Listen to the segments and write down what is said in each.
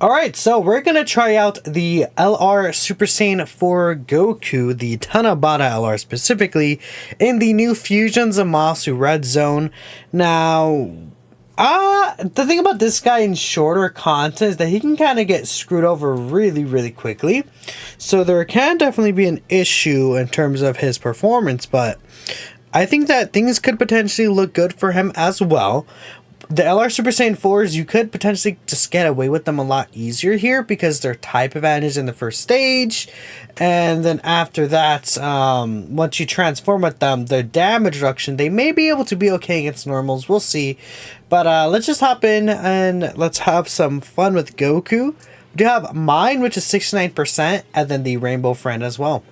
Alright, so we're gonna try out the LR Super Saiyan 4 Goku, the Tanabata LR specifically, in the new Fusion Zamasu Red Zone. Now, the thing about this guy in shorter content is that he can kind of get screwed over really quickly. So there can definitely be an issue in terms of his performance, but I think that things could potentially look good for him as well. The LR Super Saiyan 4s, you could potentially just get away with them a lot easier here because they're type advantage in the first stage. And then after that, once you transform with them, their damage reduction, they may be able to be okay against normals. We'll see. But let's just hop in and let's have some fun with Goku. We do have mine, which is 69%, and then the Rainbow Friend as well.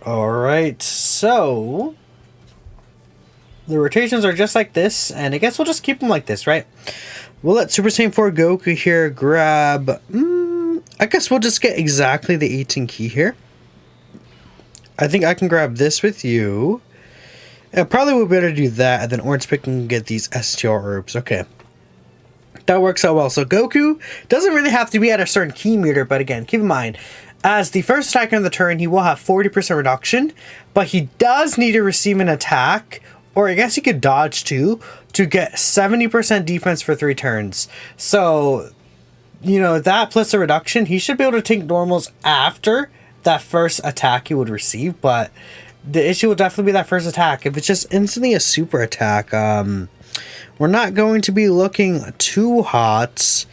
Alright, so the rotations are just like this, and I guess we'll just keep them like this, right? We'll let Super Saiyan 4 Goku here grab, I guess we'll just get exactly the 18 key here. I think I can grab this with you. I probably would better do that, and then Orange Pick can get these STR herbs. Okay. That works out well. So Goku doesn't really have to be at a certain key meter, but again, keep in mind, as the first attacker in the turn, he will have 40% reduction, but he does need to receive an attack, or I guess he could dodge too, to get 70% defense for 3 turns. So, you know, that plus a reduction, he should be able to take normals after that first attack he would receive, but the issue will definitely be that first attack. If it's just instantly a super attack, we're not going to be looking too hot.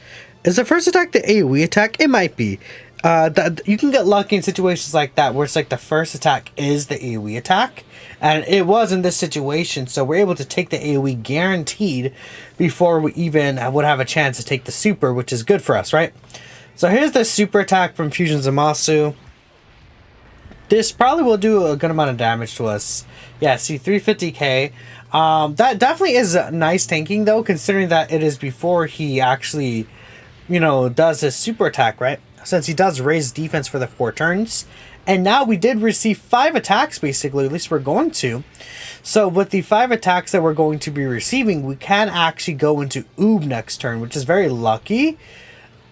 Is the first attack the AoE attack? It might be. You can get lucky in situations like that where it's like the first attack is the AoE attack. And it was in this situation, so we're able to take the AoE guaranteed before we even would have a chance to take the super, which is good for us, right? So here's the super attack from Fusion Zamasu. This probably will do a good amount of damage to us. Yeah, see, 350k. That definitely is nice tanking, though, considering that it is before he actually, you know, does his super attack, right? Since he does raise defense for the 4 turns. And now we did receive 5 attacks, basically. At least we're going to. So with the 5 attacks that we're going to be receiving, we can actually go into Oob next turn, which is very lucky.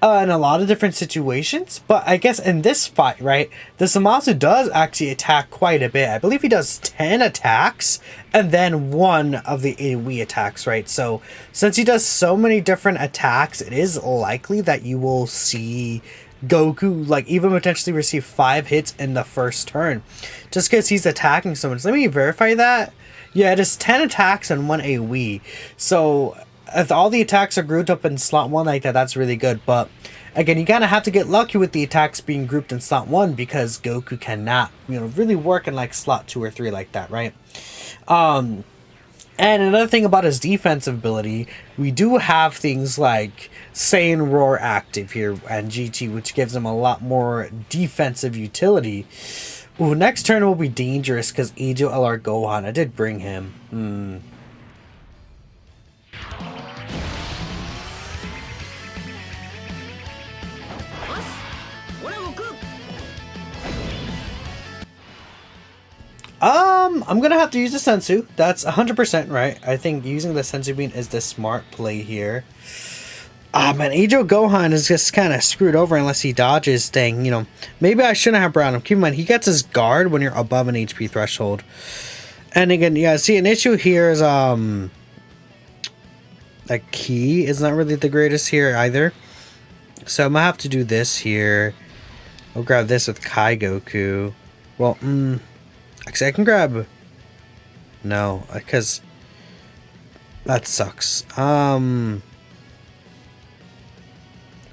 In a lot of different situations, but I guess in this fight, right, the Zamasu does actually attack quite a bit. I believe he does 10 attacks and then 1 of the AoE attacks, right? So since he does so many different attacks, it is likely that you will see Goku like even potentially receive 5 hits in the first turn just because he's attacking so much. Let me verify that. Yeah, it is 10 attacks and 1 AoE. So if all the attacks are grouped up in slot 1 like that, that's really good. But again, you kind of have to get lucky with the attacks being grouped in slot 1 because Goku cannot, you know, really work in like slot 2 or 3 like that, right? And another thing about his defensive ability, we do have things like Saiyan Roar active here and GT, which gives him a lot more defensive utility. Ooh, next turn will be dangerous because Ejo LR Gohan, I did bring him. I'm gonna have to use the Sensu. That's 100% right. I think using the Sensu Bean is the smart play here. Man, Ejo Gohan is just kind of screwed over unless he dodges thing, you know. Maybe I shouldn't have brought him. Keep in mind, he gets his guard when you're above an HP threshold. And again, yeah, see, an issue here is, a key is not really the greatest here either. So I'm gonna have to do this here. I'll grab this with Kai Goku. Well, actually, I can grab... No, because that sucks. I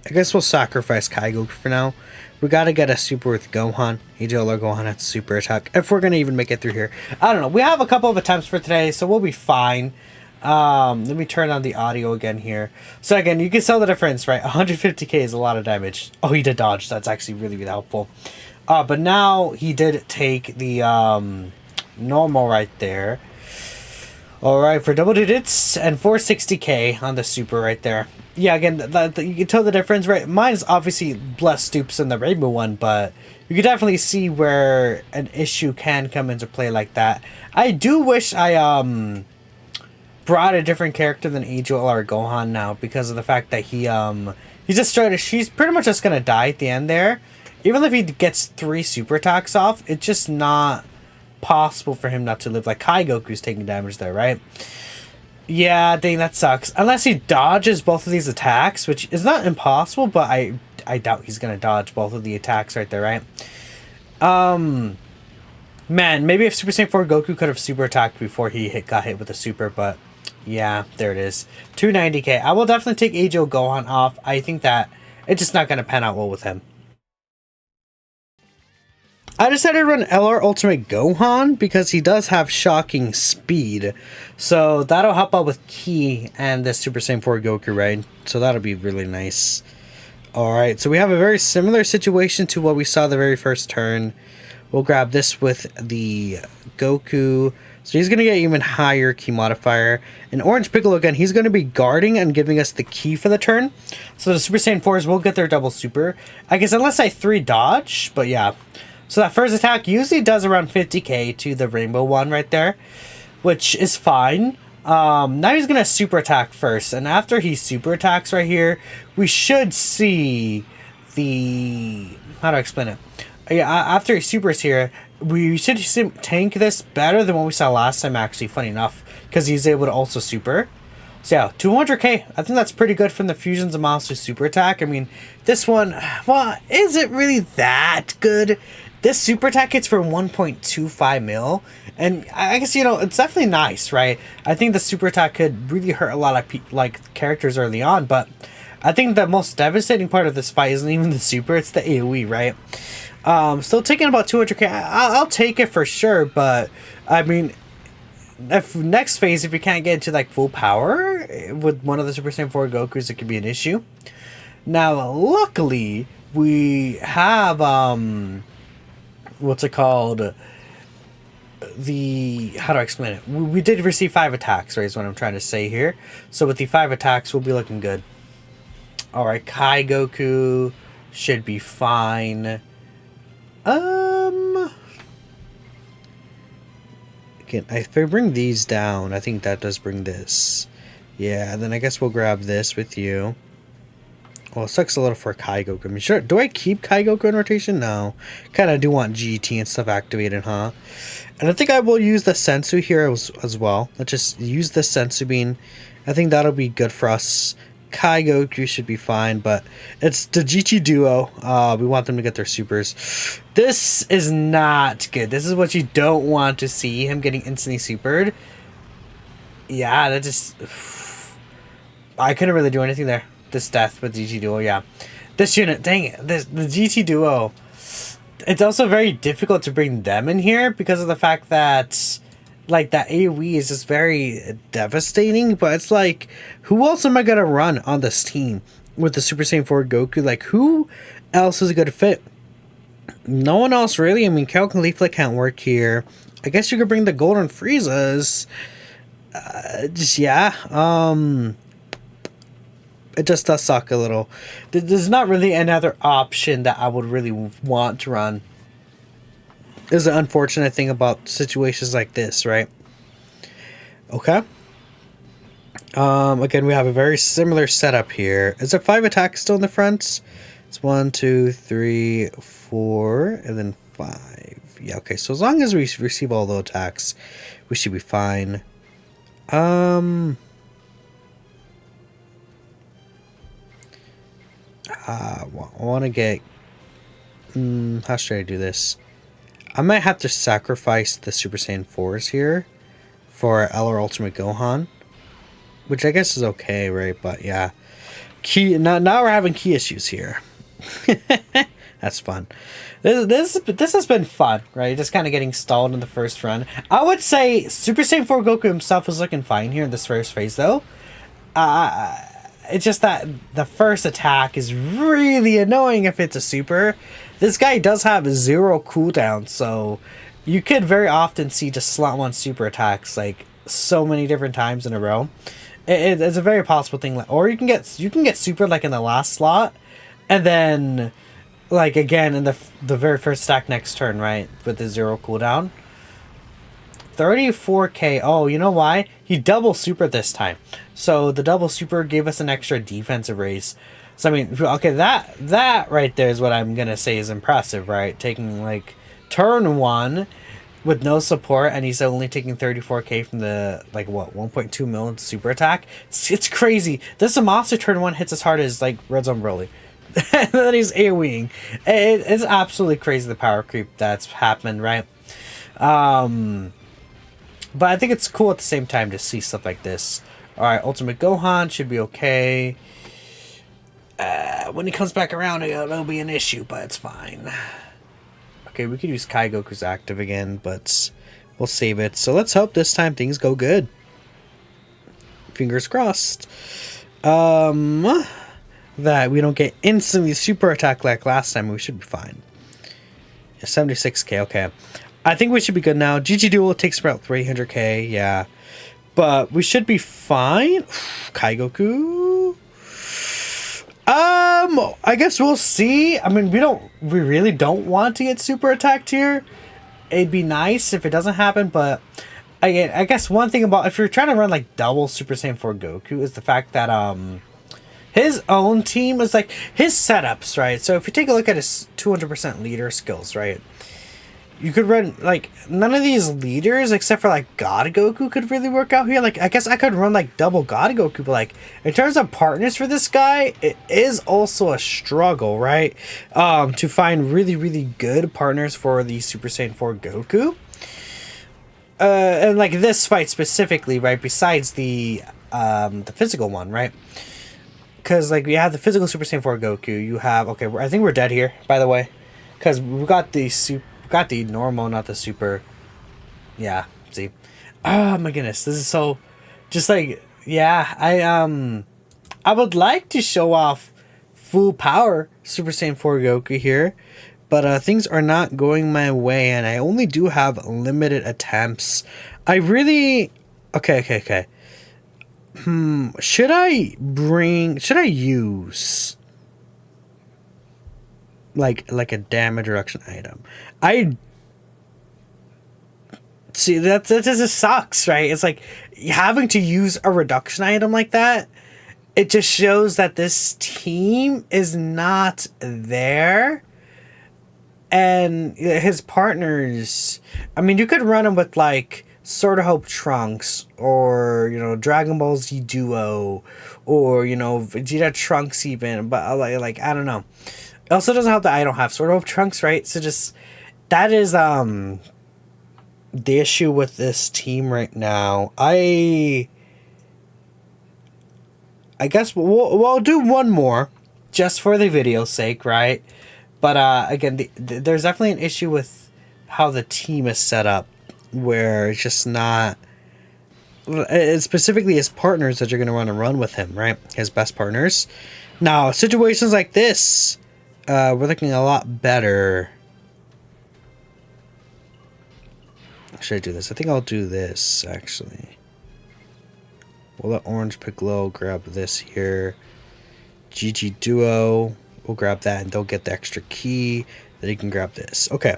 guess we'll sacrifice Kai Goku for now. We gotta get a super with Gohan. Ejo LR Gohan has super attack. If we're gonna even make it through here. I don't know. We have a couple of attempts for today, so we'll be fine. Let me turn on the audio again here. So again, you can tell the difference, right? 150k is a lot of damage. Oh, he did dodge. That's actually really, really helpful. But now he did take the normal right there. Alright, for double digits and 460k on the super right there. Yeah, again, you can tell the difference, right? Mine is obviously less stoops than the rainbow one, but you can definitely see where an issue can come into play like that. I do wish I brought a different character than Angel or Gohan now, because of the fact that she's pretty much just gonna die at the end there. Even if he gets 3 super attacks off, it's just not possible for him not to live. Like Kai Goku's taking damage there, right? Yeah, dang, that sucks. Unless he dodges both of these attacks, which is not impossible, but I doubt he's gonna dodge both of the attacks right there, right? Man, maybe if Super Saiyan 4 Goku could have super attacked before he got hit with a super, but yeah, there it is. 290k. I will definitely take Ajo Gohan off. I think that it's just not gonna pan out well with him. I decided to run LR Ultimate Gohan because he does have shocking speed. So that'll help out with Ki and the Super Saiyan 4 Goku, right? So that'll be really nice. Alright, so we have a very similar situation to what we saw the very first turn. We'll grab this with the Goku. So he's going to get even higher Ki modifier. And Orange Piccolo, again, he's going to be guarding and giving us the Ki for the turn. So the Super Saiyan 4s will get their double super. I guess unless I 3 dodge, but yeah. So that first attack usually does around 50k to the rainbow one right there, which is fine. Now he's going to super attack first, and after he super attacks right here, we should see the... how do I explain it? Yeah, after he supers here, we should tank this better than what we saw last time, actually, funny enough, because he's able to also super. So yeah, 200k. I think that's pretty good from the Fusion Zamasu super attack. I mean, this one, well, is it really that good? This super attack hits for 1.25 mil, and I guess, you know, it's definitely nice, right? I think the super attack could really hurt a lot of characters early on, but I think the most devastating part of this fight isn't even the super, it's the AoE, right? Still taking about 200k. I'll take it for sure, but I mean, if next phase, if you can't get into like full power with one of the Super Saiyan 4 Gokus, it could be an issue. Now, luckily, we have what's it called? How do I explain it? We did receive 5 attacks, right? Is what I'm trying to say here. So with the 5 attacks, we'll be looking good. All right, Kai Goku should be fine. Again, if I bring these down, I think that does bring this. Yeah, then I guess we'll grab this with you. Well, it sucks a little for Kai Goku. I mean, sure, do I keep Kai Goku in rotation? No. Kind of do want GT and stuff activated, huh? And I think I will use the Sensu here as well. Let's just use the Sensu Bean. I think that'll be good for us. Kai Goku should be fine, but it's the GT duo. We want them to get their supers. This is not good. This is what you don't want to see, him getting instantly supered. Yeah, that just... I couldn't really do anything there. This death with GT duo, yeah. This unit, dang it. The GT duo. It's also very difficult to bring them in here because of the fact that... like, that AoE is just very devastating, but it's like, who else am I going to run on this team with the Super Saiyan 4 Goku? Like, who else is a good fit? No one else, really. I mean, Calcalifla can't work here. I guess you could bring the Golden Friezas. It just does suck a little. There's not really another option that I would really want to run. Is the unfortunate thing about situations like this, right? Okay. Again, we have a very similar setup here. Is there 5 attacks still in the front? It's 1, 2, 3, 4, and then 5. Yeah, okay. So as long as we receive all the attacks, we should be fine. I want to get... how should I do this? I might have to sacrifice the Super Saiyan 4s here for LR Ultimate Gohan, which I guess is okay, right? But yeah, now we're having key issues here. That's fun. This has been fun, right? Just kind of getting stalled in the first run. I would say Super Saiyan 4 Goku himself is looking fine here in this first phase, though. It's just that the first attack is really annoying if it's a super. This guy does have 0 cooldown, so you could very often see just slot 1 super attacks like so many different times in a row. It's a very possible thing. Or you can get super like in the last slot, and then like again in the very first stack next turn, right, with the 0 cooldown. 34k. Oh, you know why? He double super this time, so the double super gave us an extra defensive raise. So I mean, okay, that right there is what I'm gonna say is impressive, right? Taking like turn 1 with no support, and he's only taking 34k from the like what 1.2 million super attack. It's crazy. This Zamasu turn 1 hits as hard as like Red Zone Broly. And then he's AoEing. It's absolutely crazy the power creep that's happened, right? But I think it's cool at the same time to see stuff like this. Alright, Ultimate Gohan should be okay. When he comes back around, it'll be an issue, but it's fine. Okay, we could use Kai Goku's active again, but we'll save it. So let's hope this time things go good. Fingers crossed. That we don't get instantly super attack like last time. We should be fine. Yeah, 76k, okay. I think we should be good now. GG Duel takes about 300k, yeah. But we should be fine. Kai Goku. I guess we'll see. I mean, we really don't want to get super attacked here. It'd be nice if it doesn't happen, but I guess one thing about if you're trying to run like double Super Saiyan 4 Goku is the fact that his own team is like his setups, right? So if you take a look at his 200% leader skills, right? You could run like none of these leaders except for like God Goku could really work out here. Like I guess I could run like double God Goku, but like in terms of partners for this guy, it is also a struggle, right? To find really good partners for the Super Saiyan 4 Goku. And like this fight specifically, right? Besides the physical one, right? Because like we have the physical Super Saiyan 4 Goku. You have I think we're dead here, by the way, because we got the got the normal, not the super. Yeah, see. Oh my goodness, this is so just like, yeah, I would like to show off full power Super Saiyan 4 Goku here, but things are not going my way, and I only do have limited attempts. I really okay. Should I use like a damage reduction item? I see that just sucks, right? It's like having to use a reduction item like that. It just shows that this team is not there, and his partners. I mean, you could run him with like Sword of Hope Trunks, or Dragon Ball Z Duo, or Vegeta Trunks even, but like I don't know. It also doesn't help that I don't have Sword of Hope Trunks, right? So just that is the issue with this team right now. I guess we'll do one more just for the video's sake, right? But again, there's definitely an issue with how the team is set up, where it's just not. It's specifically his partners that you're going to want to run with him, right? His best partners. Now, situations like this, we're looking a lot better. Should I do this? I think I'll do this, actually. We'll let Orange Piccolo grab this here. GG Duo. We'll grab that, and they'll get the extra key. Then he can grab this. Okay.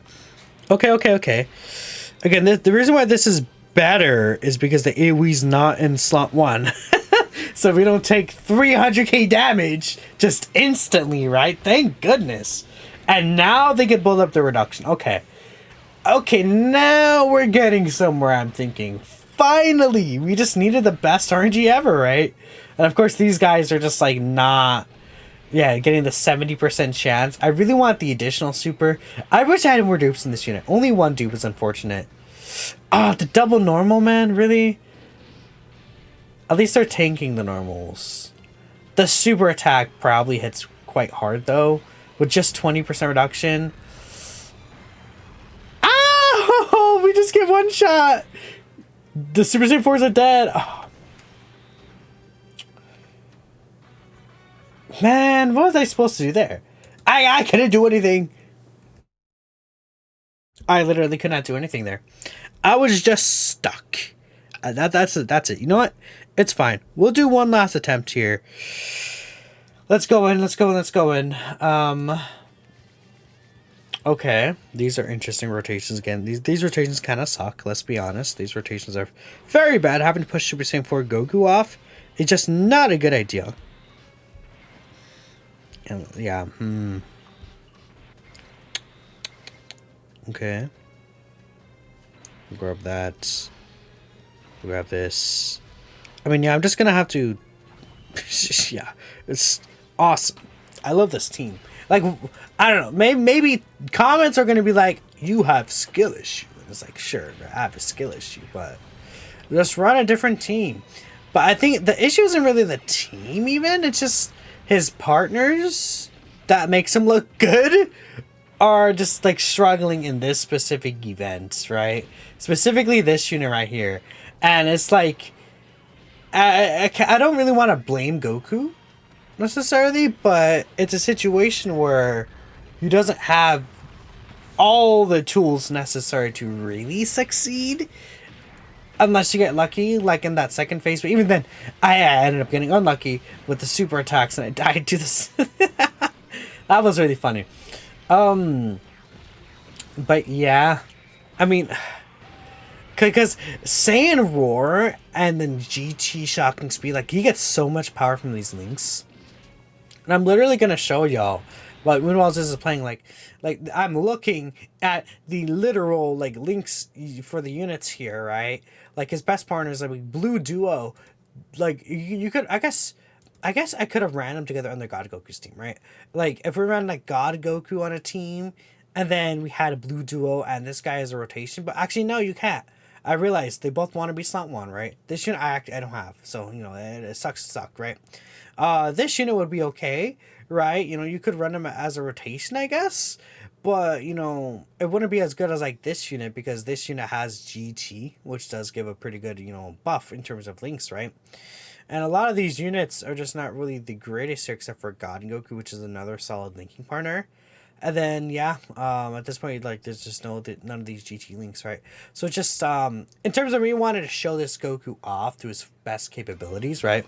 Again, the reason why this is better is because the AoE's not in slot 1. So we don't take 300k damage just instantly, right? Thank goodness. And now they can build up the reduction. Okay, now we're getting somewhere, I'm thinking. Finally! We just needed the best RNG ever, right? And of course, these guys are just like not... Yeah, getting the 70% chance. I really want the additional super. I wish I had more dupes in this unit. Only one dupe is unfortunate. The double normal, man? Really? At least they're tanking the normals. The super attack probably hits quite hard, though. with just 20% reduction. Oh, we just get one shot. The Super Saiyan 4s are dead. Oh. Man, what was I supposed to do there? I couldn't do anything. I literally could not do anything there. I was just stuck. That's it. You know what? It's fine. We'll do one last attempt here. Let's go in. Okay. These are interesting rotations again. These rotations kind of suck. Let's be honest. These rotations are very bad. Having to push Super Saiyan 4 Goku off is just not a good idea. And yeah. Okay. Grab that. Grab this. I mean, yeah, I'm just gonna have to... yeah, it's awesome. I love this team. Like, I don't know, maybe comments are gonna be like, you have skill issue. And it's like, sure, I have a skill issue, but just run a different team. But I think the issue isn't really the team even, it's just his partners that makes him look good are just like struggling in this specific event, right? Specifically this unit right here. And it's like, I don't really want to blame Goku necessarily, but it's a situation where he doesn't have all the tools necessary to really succeed unless you get lucky, like in that second phase. But even then, I ended up getting unlucky with the super attacks and I died to this. That was really funny. But yeah, I mean, because Saiyan Roar and then GT Shocking Speed, like, he gets so much power from these links. And I'm literally going to show y'all, but meanwhile this is playing, like I'm looking at the literal, like, links for the units here, right? Like, his best partners, like, Blue Duo, like, you could, I guess I could have ran them together on the God Goku's team, right? Like, if we ran, like, God Goku on a team, and then we had a Blue Duo, and this guy is a rotation, but actually, no, you can't. I realized they both want to be Slot 1, right? This unit I don't have, so, you know, it sucks to suck, right? This unit would be okay, right? You know, you could run them as a rotation, I guess, but, you know, it wouldn't be as good as, like, this unit, because this unit has GT, which does give a pretty good, you know, buff in terms of links, right? And a lot of these units are just not really the greatest here, except for God and Goku, which is another solid linking partner. And then, yeah, at this point, like, there's just none of these GT links, right? So just, in terms of me wanting to show this Goku off to his best capabilities, right?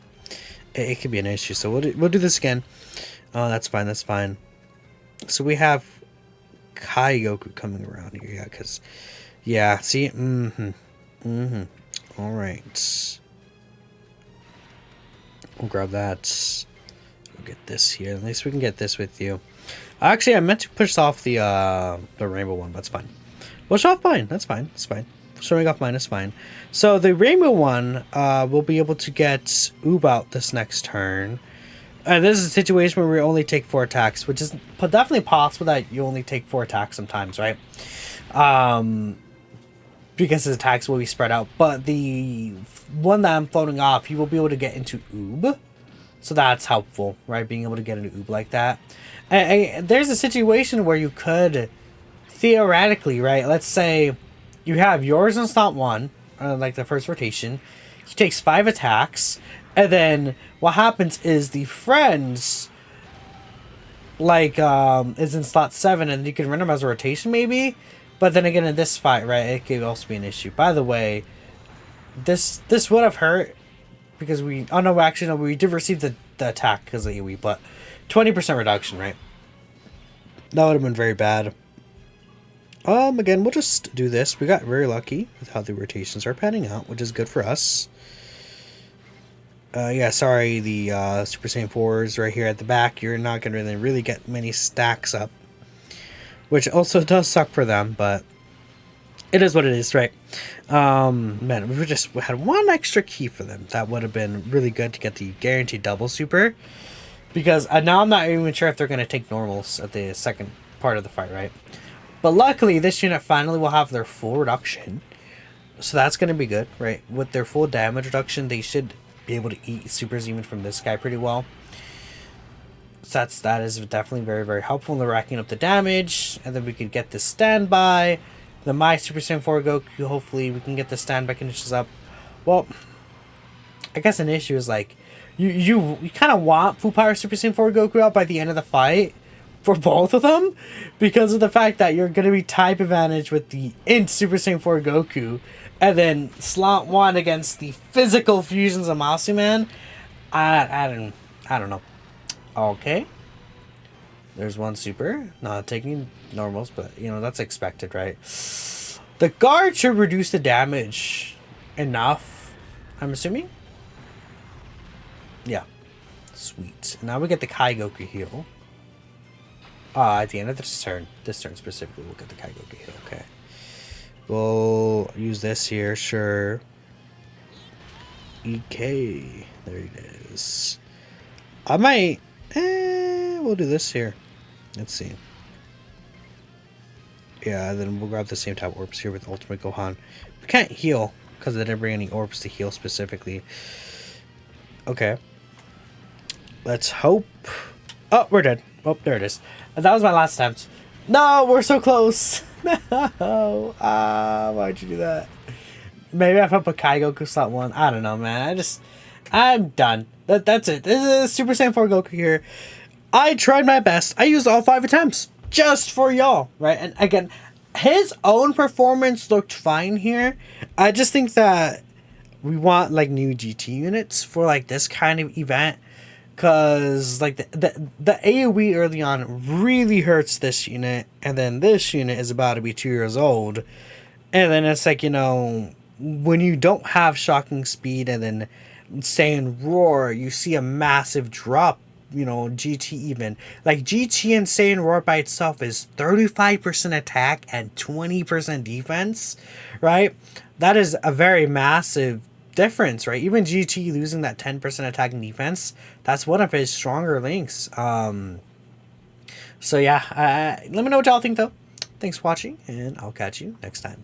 It could be an issue, so we'll do this again. Oh, that's fine, that's fine. So we have Kai Goku coming around here, yeah, because, yeah, see? All right. We'll grab that. We'll get this here. At least we can get this with you. Actually, I meant to push off the rainbow one, but that's fine. We'll show off mine. That's fine. That's fine. Showing off mine is fine. So the rainbow one, we'll be able to get Oob out this next turn. This is a situation where we only take 4 attacks, which is definitely possible that you only take 4 attacks sometimes, right? Because his attacks will be spread out. But the one that I'm floating off, you will be able to get into Oob. So that's helpful, right? Being able to get into Oob like that. And there's a situation where you could, theoretically, right? Let's say you have yours in slot 1, like the first rotation. He takes 5 attacks. And then what happens is the friends, like, is in slot 7. And you can run them as a rotation, maybe. But then again, in this fight, right, it could also be an issue. By the way, this would have hurt because we... Oh, no, actually, no, we did receive the attack because of AoE, but 20% reduction, right? That would have been very bad. Again, we'll just do this. We got very lucky with how the rotations are panning out, which is good for us. Yeah, sorry, the Super Saiyan 4s right here at the back. You're not going to really get many stacks up. Which also does suck for them, but it is what it is, right? Man, we had one extra key for them. That would have been really good to get the guaranteed double super. Because now I'm not even sure if they're going to take normals at the second part of the fight, right? But luckily, this unit finally will have their full reduction. So that's going to be good, right? With their full damage reduction, they should be able to eat supers even from this guy pretty well. So that is definitely very, very helpful in the racking up the damage. And then we could get the standby. The My Super Saiyan 4 Goku, hopefully we can get the standby conditions up. Well, I guess an issue is like, you kind of want Full Power Super Saiyan 4 Goku out by the end of the fight for both of them, because of the fact that you're going to be type advantage with the Int Super Saiyan 4 Goku, and then slot 1 against the physical fusions of Zamasu, man. I don't know. Okay. There's one super. Not taking normals, but, you know, that's expected, right? The guard should reduce the damage enough, I'm assuming. Yeah. Sweet. Now we get the Kai Goku heal. At the end of this turn specifically, we'll get the Kai Goku heal. Okay. We'll use this here, sure. EK. There it is. I might... we'll do this here. Let's see. Yeah, then we'll grab the same type of orbs here with Ultimate Gohan. We can't heal, because they didn't bring any orbs to heal specifically. Okay. Let's hope... Oh, we're dead. Oh, there it is. That was my last attempt. No, we're so close. No. Why'd you do that? Maybe if I put Kai Goku slot 1. I don't know, man. I'm done. That's it. This is Super Saiyan 4 Goku here. I tried my best. I used all 5 attempts just for y'all, right? And again, his own performance looked fine here. I just think that we want like new GT units for like this kind of event, because like the AoE early on really hurts this unit, and then this unit is about to be 2 years old, and then it's like, you know, when you don't have shocking speed and then Saiyan Roar, you see a massive drop. You know, GT even. Like, GT and Saiyan Roar by itself is 35% attack and 20% defense, right? That is a very massive difference, right? Even GT losing that 10% attack and defense, that's one of his stronger links. So yeah, let me know what y'all think, though. Thanks for watching, and I'll catch you next time.